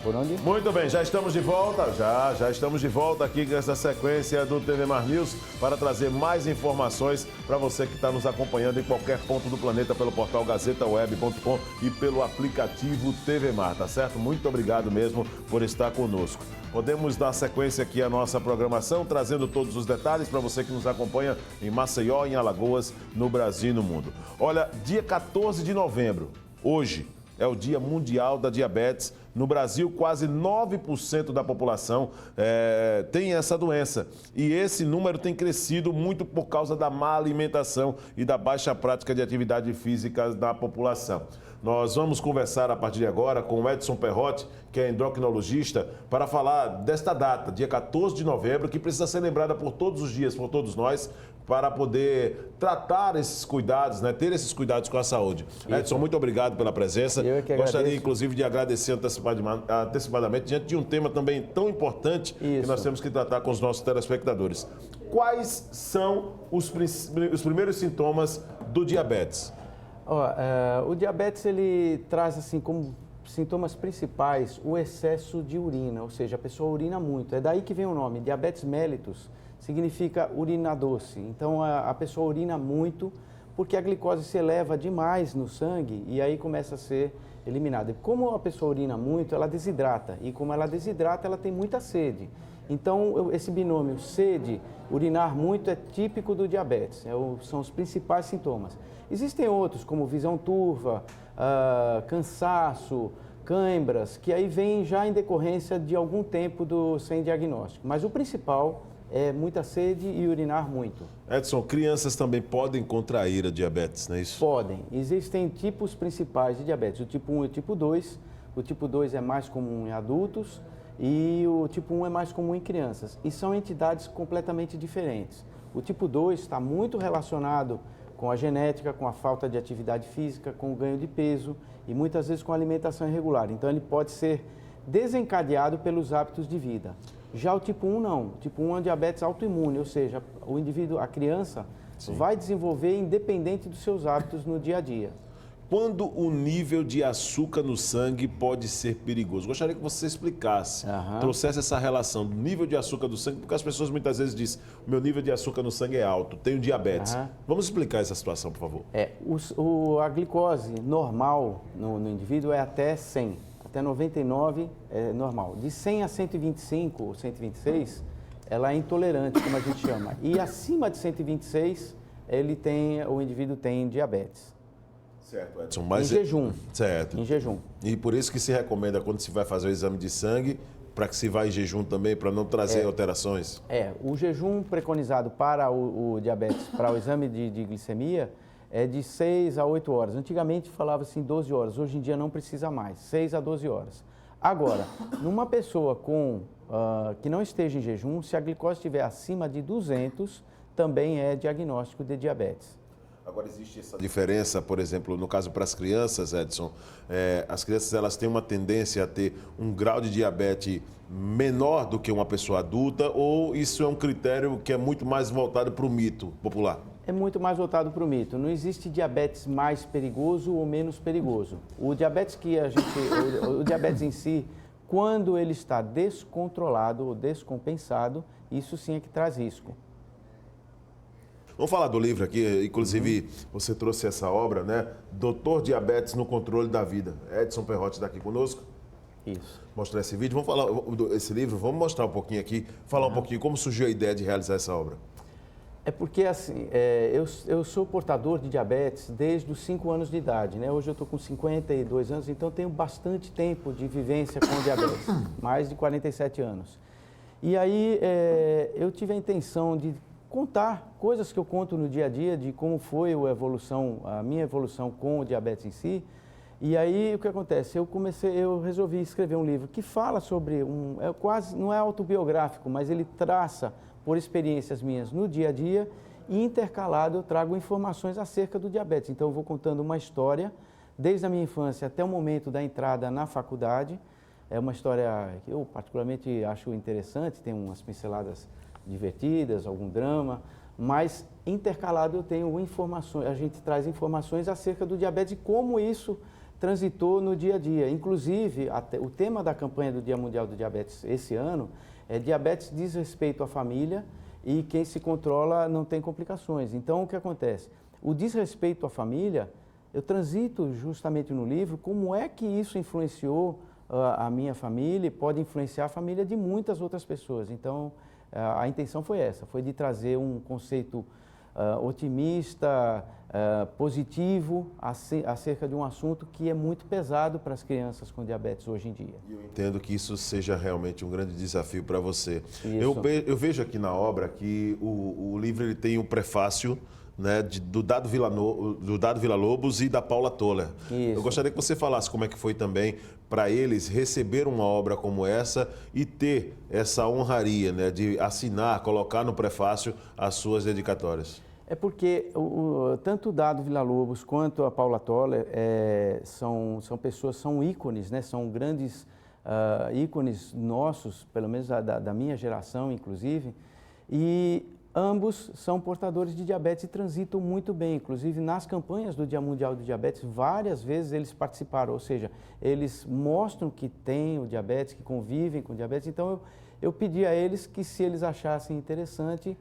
Por onde? Muito bem, já estamos de volta, já estamos de volta aqui nessa sequência do TV Mar News para trazer mais informações para você que está nos acompanhando em qualquer ponto do planeta pelo portal gazetaweb.com e pelo aplicativo TV Mar, tá certo? Muito obrigado mesmo por estar conosco. Podemos dar sequência aqui à nossa programação, trazendo todos os detalhes para você que nos acompanha em Maceió, em Alagoas, no Brasil e no mundo. Olha, dia 14 de novembro, hoje, é o Dia Mundial da Diabetes. No Brasil, quase 9% da população tem essa doença. E esse número tem crescido muito por causa da má alimentação e da baixa prática de atividade física da população. Nós vamos conversar a partir de agora com o Edson Perrotti, que é endocrinologista, para falar desta data, dia 14 de novembro, que precisa ser lembrada por todos os dias, por todos nós, para poder tratar esses cuidados, né? Ter esses cuidados com a saúde. Isso. Edson, muito obrigado pela presença. Eu que Gostaria, agradeço. inclusive, de agradecer antecipadamente diante de um tema também tão importante que nós temos que tratar com os nossos telespectadores. Quais são os primeiros sintomas do diabetes? O diabetes, ele traz assim como sintomas principais o excesso de urina, ou seja, a pessoa urina muito. É daí que vem o nome, diabetes mellitus, significa urina doce. Então, a pessoa urina muito porque a glicose se eleva demais no sangue e aí começa a ser eliminada. E como a pessoa urina muito, ela desidrata. E como ela desidrata, ela tem muita sede. Então, esse binômio sede, urinar muito, é típico do diabetes. São os principais sintomas. Existem outros, como visão turva, cansaço, cãibras, que aí vêm já em decorrência de algum tempo sem diagnóstico. Mas o principal é muita sede e urinar muito. Edson, crianças também podem contrair a diabetes, não é isso? Podem. Existem tipos principais de diabetes, o tipo 1 e o tipo 2. O tipo 2 é mais comum em adultos e o tipo 1 é mais comum em crianças. E são entidades completamente diferentes. O tipo 2 está muito relacionado com a genética, com a falta de atividade física, com o ganho de peso e muitas vezes com a alimentação irregular. Então ele pode ser desencadeado pelos hábitos de vida. Já o tipo 1 não. O tipo 1 é um diabetes autoimune, ou seja, o indivíduo, a criança, vai desenvolver independente dos seus hábitos no dia a dia. Quando o nível de açúcar no sangue pode ser perigoso? Gostaria que você explicasse, trouxesse essa relação do nível de açúcar do sangue, porque as pessoas muitas vezes dizem, o meu nível de açúcar no sangue é alto, tenho diabetes. Vamos explicar essa situação, por favor. A glicose normal no indivíduo é até 100, até 99 é normal. De 100 a 125 ou 126, ela é intolerante, como a gente chama. E acima de 126, o indivíduo tem diabetes. Certo, Edson. Mas em jejum. Certo. Em jejum. E por isso que se recomenda, quando se vai fazer o exame de sangue, para que se vá em jejum também, para não trazer alterações? O jejum preconizado para o diabetes, para o exame de glicemia, é de 6 a 8 horas. Antigamente falava-se em 12 horas, hoje em dia não precisa mais, 6 a 12 horas. Agora, numa pessoa que não esteja em jejum, se a glicose estiver acima de 200, também é diagnóstico de diabetes. Agora, existe essa diferença, por exemplo, no caso para as crianças, Edson, as crianças elas têm uma tendência a ter um grau de diabetes menor do que uma pessoa adulta, ou isso é um critério que é muito mais voltado para o mito popular? É muito mais voltado para o mito. Não existe diabetes mais perigoso ou menos perigoso. O diabetes o diabetes em si, quando ele está descontrolado ou descompensado, isso sim é que traz risco. Vamos falar do livro aqui, inclusive você trouxe essa obra, né? Doutor Diabetes no Controle da Vida. Edson Perrotti está aqui conosco. Isso. Mostrar esse vídeo. Vamos falar desse livro, vamos mostrar um pouquinho aqui, falar um pouquinho como surgiu a ideia de realizar essa obra. É porque assim, eu sou portador de diabetes desde os 5 anos de idade, né? Hoje eu estou com 52 anos, então tenho bastante tempo de vivência com diabetes, mais de 47 anos. E aí eu tive a intenção de contar coisas que eu conto no dia a dia, de como foi a minha evolução com o diabetes em si. E aí o que acontece? Eu resolvi escrever um livro que fala sobre não é autobiográfico, mas ele traça por experiências minhas no dia a dia e intercalado eu trago informações acerca do diabetes. Então eu vou contando uma história desde a minha infância até o momento da entrada na faculdade. É uma história que eu particularmente acho interessante, tem umas pinceladas divertidas, algum drama, mas intercalado eu tenho informações, a gente traz informações acerca do diabetes e como isso transitou no dia a dia. Inclusive, o tema da campanha do Dia Mundial do Diabetes esse ano é diabetes diz respeito à família e quem se controla não tem complicações. Então, o que acontece? O desrespeito à família, eu transito justamente no livro como é que isso influenciou a minha família e pode influenciar a família de muitas outras pessoas. Então, a intenção foi essa, foi de trazer um conceito otimista, positivo acerca de um assunto que é muito pesado para as crianças com diabetes hoje em dia. Eu entendo que isso seja realmente um grande desafio para você. Isso. Eu vejo aqui na obra que o livro ele tem um prefácio, né, do Dado Villa-Lobos e da Paula Toller. Isso. Eu gostaria que você falasse como é que foi também para eles receber uma obra como essa e ter essa honraria, né, de assinar, colocar no prefácio as suas dedicatórias. É porque tanto o Dado Villa-Lobos quanto a Paula Toller são pessoas, são ícones, né? São grandes ícones nossos, pelo menos da minha geração, inclusive, e ambos são portadores de diabetes e transitam muito bem. Inclusive, nas campanhas do Dia Mundial do Diabetes, várias vezes eles participaram, ou seja, eles mostram que têm o diabetes, que convivem com diabetes. Então, eu pedi a eles que, se eles achassem interessante,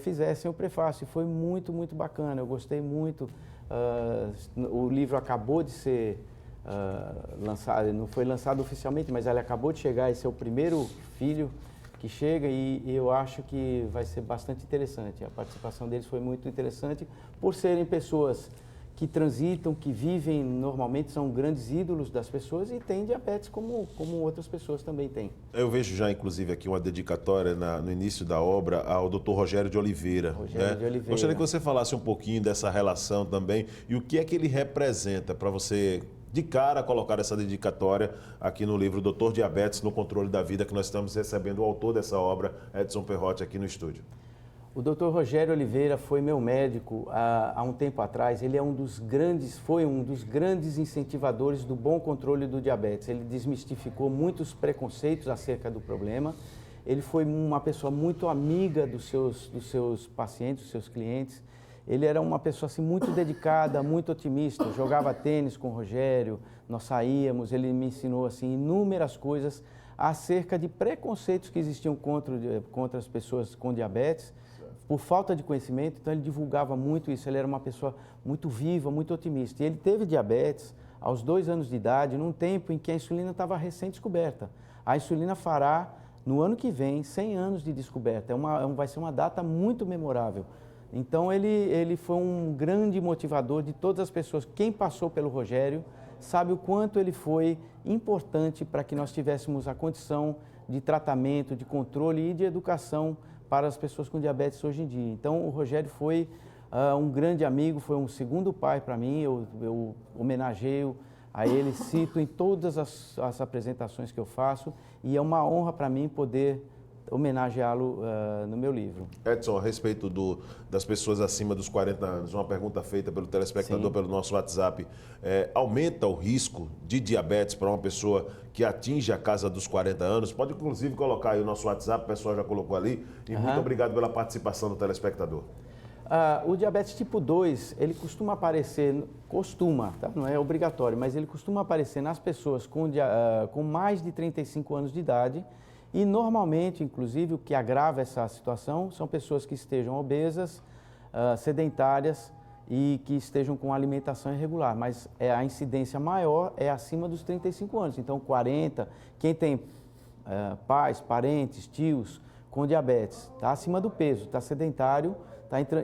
fizessem o prefácio. Foi muito, muito bacana, eu gostei muito. O livro acabou de ser lançado, não foi lançado oficialmente, mas ele acabou de chegar, esse é o primeiro filho que chega e eu acho que vai ser bastante interessante. A participação deles foi muito interessante por serem pessoas que transitam, que vivem normalmente, são grandes ídolos das pessoas e têm diabetes como outras pessoas também têm. Eu vejo já, inclusive, aqui uma dedicatória no início da obra ao Dr. Rogério de Oliveira. Rogério de Oliveira. Gostaria que você falasse um pouquinho dessa relação também e o que é que ele representa para você, de cara, colocar essa dedicatória aqui no livro Doutor Diabetes no Controle da Vida, que nós estamos recebendo o autor dessa obra, Edson Perrotti, aqui no estúdio. O Dr. Rogério Oliveira foi meu médico há um tempo atrás. Ele foi um dos grandes incentivadores do bom controle do diabetes. Ele desmistificou muitos preconceitos acerca do problema. Ele foi uma pessoa muito amiga dos seus pacientes, dos seus clientes. Ele era uma pessoa assim, muito dedicada, muito otimista. Eu jogava tênis com o Rogério, nós saíamos, ele me ensinou assim, inúmeras coisas acerca de preconceitos que existiam contra as pessoas com diabetes, por falta de conhecimento. Então ele divulgava muito isso, ele era uma pessoa muito viva, muito otimista. E ele teve diabetes aos 2 anos de idade, num tempo em que a insulina estava recém-descoberta. A insulina fará, no ano que vem, 100 anos de descoberta. Vai ser uma data muito memorável. Então ele foi um grande motivador de todas as pessoas. Quem passou pelo Rogério sabe o quanto ele foi importante para que nós tivéssemos a condição de tratamento, de controle e de educação para as pessoas com diabetes hoje em dia. Então o Rogério foi um grande amigo, foi um segundo pai para mim. Eu homenageio a ele, cito em todas as apresentações que eu faço e é uma honra para mim poder homenageá-lo no meu livro. Edson, a respeito das pessoas acima dos 40 anos, uma pergunta feita pelo telespectador pelo nosso WhatsApp. Aumenta o risco de diabetes para uma pessoa que atinge a casa dos 40 anos? Pode, inclusive, colocar aí o nosso WhatsApp, o pessoal já colocou ali. E muito obrigado pela participação do telespectador. O diabetes tipo 2, ele costuma aparecer, tá? Não é obrigatório, mas ele costuma aparecer nas pessoas com mais de 35 anos de idade. E normalmente, inclusive, o que agrava essa situação são pessoas que estejam obesas, sedentárias e que estejam com alimentação irregular. Mas a incidência maior é acima dos 35 anos. Então, 40, quem tem pais, parentes, tios com diabetes, está acima do peso, está sedentário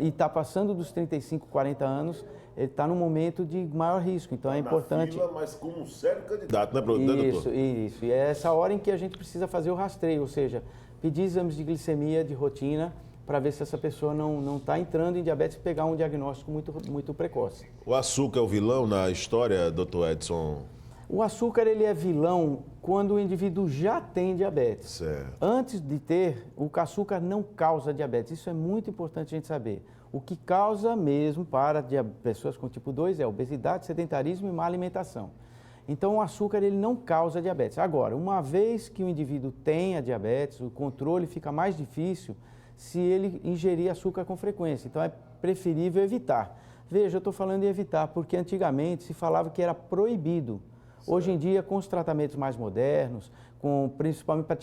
e está passando dos 35, 40 anos, ele está num momento de maior risco, então é importante... Na fila, mas como um sério candidato, né, doutor? Isso. E é essa hora em que a gente precisa fazer o rastreio, ou seja, pedir exames de glicemia de rotina para ver se essa pessoa não está entrando em diabetes e pegar um diagnóstico muito precoce. O açúcar é o vilão na história, doutor Edson? O açúcar ele é vilão quando o indivíduo já tem diabetes. Certo. Antes de ter, o açúcar não causa diabetes. Isso é muito importante a gente saber. O que causa mesmo para pessoas com tipo 2 é obesidade, sedentarismo e má alimentação. Então, o açúcar ele não causa diabetes. Agora, uma vez que o indivíduo tenha diabetes, o controle fica mais difícil se ele ingerir açúcar com frequência. Então, é preferível evitar. Veja, eu estou falando em evitar, porque antigamente se falava que era proibido. Certo. Hoje em dia, com os tratamentos mais modernos, principalmente para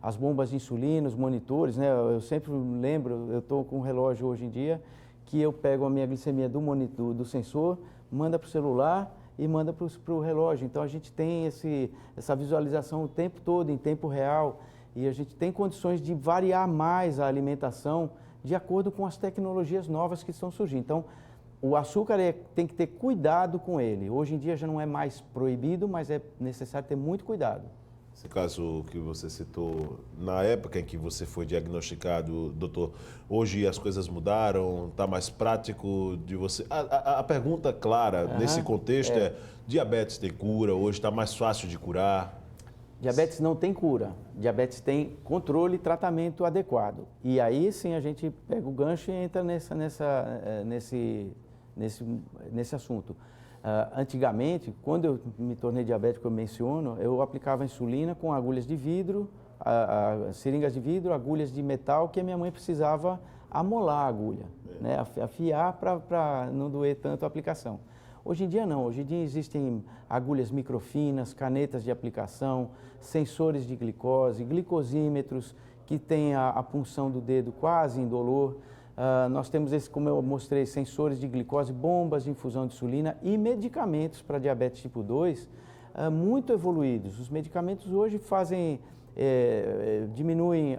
as bombas de insulina, os monitores, né? Eu sempre lembro, eu estou com um relógio hoje em dia, que eu pego a minha glicemia do sensor, manda para o celular e manda para o relógio. Então, a gente tem essa visualização o tempo todo, em tempo real, e a gente tem condições de variar mais a alimentação de acordo com as tecnologias novas que estão surgindo. Então, o açúcar tem que ter cuidado com ele. Hoje em dia já não é mais proibido, mas é necessário ter muito cuidado. Esse caso que você citou, na época em que você foi diagnosticado, doutor, hoje as coisas mudaram, está mais prático de você... A pergunta clara nesse contexto é, diabetes tem cura, hoje está mais fácil de curar? Diabetes não tem cura, diabetes tem controle e tratamento adequado. E aí sim a gente pega o gancho e entra nesse assunto. Antigamente, quando eu me tornei diabético, eu menciono, eu aplicava insulina com agulhas de vidro, seringas de vidro, agulhas de metal, que a minha mãe precisava amolar a agulha, né? Afiar para não doer tanto a aplicação. Hoje em dia não, hoje em dia existem agulhas microfinas, canetas de aplicação, sensores de glicose, glicosímetros, que têm a punção do dedo quase indolor. Nós temos, como eu mostrei, sensores de glicose, bombas de infusão de insulina e medicamentos para diabetes tipo 2 muito evoluídos. Os medicamentos hoje diminuem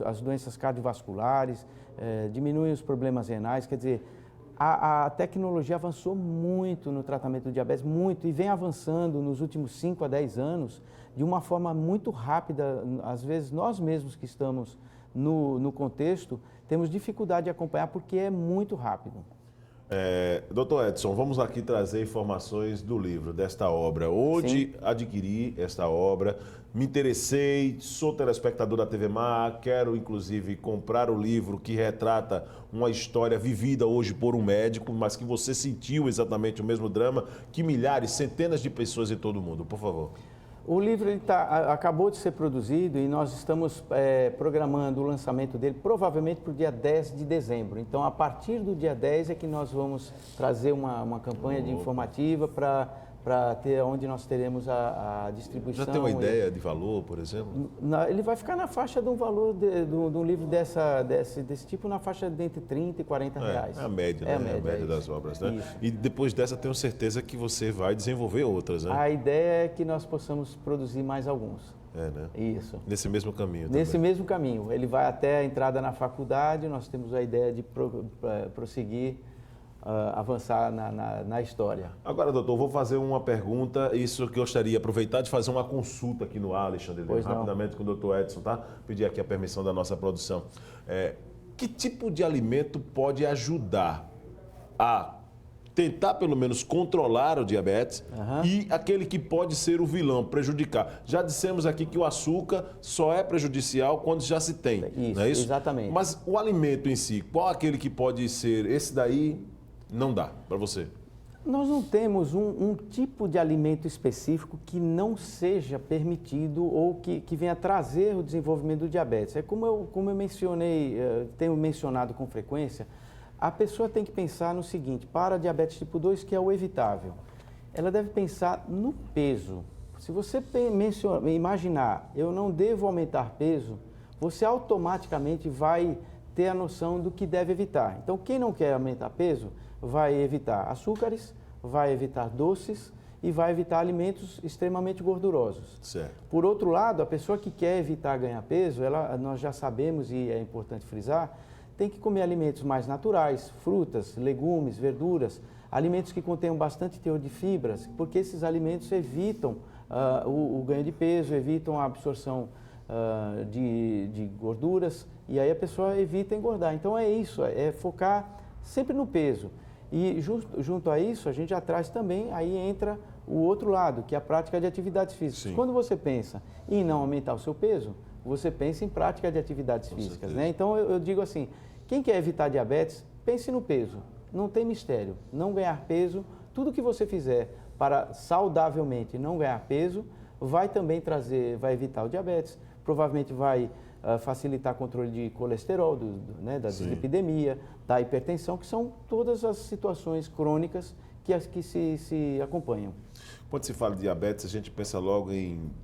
as doenças cardiovasculares, diminuem os problemas renais, quer dizer, a tecnologia avançou muito no tratamento do diabetes, muito, e vem avançando nos últimos 5 a 10 anos de uma forma muito rápida. Às vezes nós mesmos que estamos no contexto, temos dificuldade de acompanhar porque é muito rápido. Doutor Edson, vamos aqui trazer informações do livro, desta obra. Onde adquiri esta obra? Me interessei, sou telespectador da TV Mar, quero inclusive comprar o livro que retrata uma história vivida hoje por um médico, mas que você sentiu exatamente o mesmo drama que milhares, centenas de pessoas em todo o mundo. Por favor. O livro acabou de ser produzido e nós estamos programando o lançamento dele provavelmente para o dia 10 de dezembro. Então, a partir do dia 10 é que nós vamos trazer uma campanha de informativa para ter onde nós teremos a distribuição. Já tem uma ideia de valor, por exemplo? Ele vai ficar na faixa de um valor de um livro desse tipo, na faixa de entre 30 e 40 reais. É a média, né? A média das obras, né? Isso. E depois dessa, tenho certeza que você vai desenvolver outras, né? A ideia é que nós possamos produzir mais alguns. Né? Isso. Nesse mesmo caminho Nesse também. mesmo caminho. Ele vai até a entrada na faculdade, nós temos a ideia de prosseguir, avançar na história. Agora, doutor, vou fazer uma pergunta, isso que eu gostaria de aproveitar de fazer uma consulta aqui no ar, Alexandre, rapidamente com o doutor Edson, tá? Pedir aqui a permissão da nossa produção. Que tipo de alimento pode ajudar a tentar pelo menos controlar o diabetes e aquele que pode ser o vilão, prejudicar? Já dissemos aqui que o açúcar só é prejudicial quando já se tem, isso, não é isso? Exatamente. Mas o alimento em si, qual aquele que pode ser? Esse daí não dá para você? Nós não temos um tipo de alimento específico que não seja permitido ou que venha trazer o desenvolvimento do diabetes. É como eu mencionei, tenho mencionado com frequência, a pessoa tem que pensar no seguinte: para diabetes tipo 2, que é o evitável, ela deve pensar no peso. Se você imaginar, eu não devo aumentar peso, você automaticamente vai ter a noção do que deve evitar. Então, quem não quer aumentar peso, vai evitar açúcares, vai evitar doces e vai evitar alimentos extremamente gordurosos. Certo. Por outro lado, a pessoa que quer evitar ganhar peso, nós já sabemos, e é importante frisar, tem que comer alimentos mais naturais, frutas, legumes, verduras, alimentos que contenham bastante teor de fibras, porque esses alimentos evitam o ganho de peso, evitam a absorção de gorduras, e aí a pessoa evita engordar. Então é isso, é focar sempre no peso. E junto a isso, a gente já traz também, aí entra o outro lado, que é a prática de atividades físicas. Sim. Quando você pensa em não aumentar o seu peso, você pensa em prática de atividades físicas, né? Então eu digo assim, quem quer evitar diabetes, pense no peso. Não tem mistério. Não ganhar peso, tudo que você fizer para saudavelmente não ganhar peso, vai também vai evitar o diabetes, provavelmente vai facilitar controle de colesterol, né, da dislipidemia, da hipertensão, que são todas as situações crônicas que se acompanham. Quando se fala de diabetes, a gente pensa logo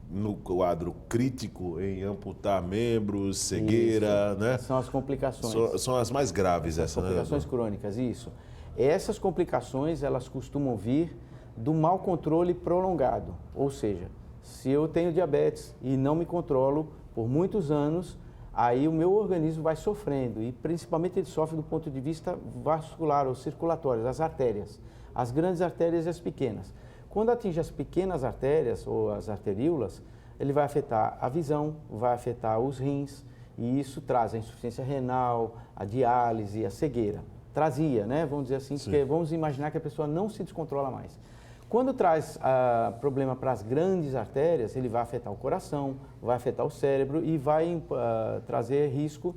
no quadro crítico, em amputar membros, cegueira, né? São as complicações. São as mais graves essas, né? Complicações crônicas, isso. Essas complicações, elas costumam vir do mau controle prolongado. Ou seja, se eu tenho diabetes e não me controlo por muitos anos, aí o meu organismo vai sofrendo e principalmente ele sofre do ponto de vista vascular ou circulatório, das artérias. As grandes artérias e as pequenas. Quando atinge as pequenas artérias ou as arteríolas, ele vai afetar a visão, vai afetar os rins e isso traz a insuficiência renal, a diálise, a cegueira. Trazia, né? Vamos dizer assim, porque vamos imaginar que a pessoa não se descontrola mais. Quando traz problema para as grandes artérias, ele vai afetar o coração, vai afetar o cérebro e vai trazer risco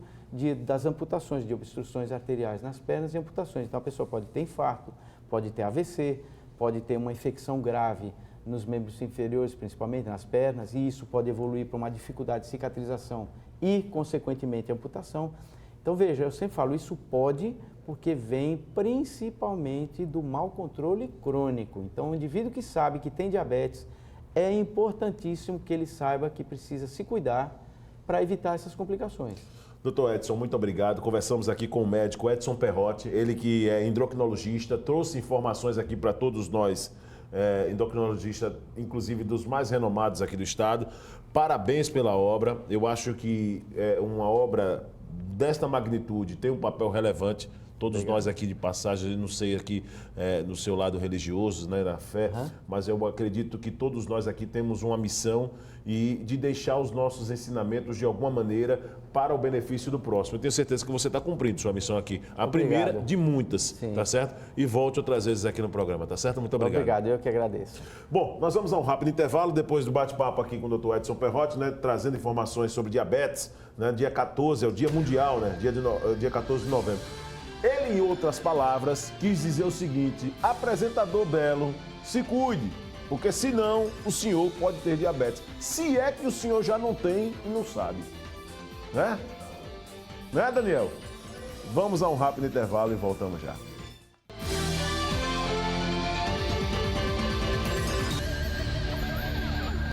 das amputações, de obstruções arteriais nas pernas e amputações. Então a pessoa pode ter infarto, pode ter AVC, pode ter uma infecção grave nos membros inferiores, principalmente nas pernas, e isso pode evoluir para uma dificuldade de cicatrização e, consequentemente, amputação. Então, veja, eu sempre falo, isso pode porque vem principalmente do mau controle crônico. Então, o indivíduo que sabe que tem diabetes, é importantíssimo que ele saiba que precisa se cuidar para evitar essas complicações. Doutor Edson, muito obrigado. Conversamos aqui com o médico Edson Perrotti, ele que é endocrinologista, trouxe informações aqui para todos nós, endocrinologista, inclusive dos mais renomados aqui do estado. Parabéns pela obra. Eu acho que uma obra desta magnitude tem um papel relevante. Todos nós aqui de passagem, não sei aqui no seu lado religioso, né, na fé, mas eu acredito que todos nós aqui temos uma missão e de deixar os nossos ensinamentos de alguma maneira para o benefício do próximo. Eu tenho certeza que você está cumprindo sua missão aqui. A primeira de muitas, tá certo? E volte outras vezes aqui no programa, tá certo? Muito obrigado. Obrigado, eu que agradeço. Bom, nós vamos a um rápido intervalo, depois do bate-papo aqui com o Dr. Edson Perrotti, né, trazendo informações sobre diabetes, né, dia 14, é o dia mundial, né, dia 14 de novembro. Ele, em outras palavras, quis dizer o seguinte: apresentador Belo, se cuide, porque senão o senhor pode ter diabetes. Se é que o senhor já não tem e não sabe. Né? Né, Daniel? Vamos a um rápido intervalo e voltamos já.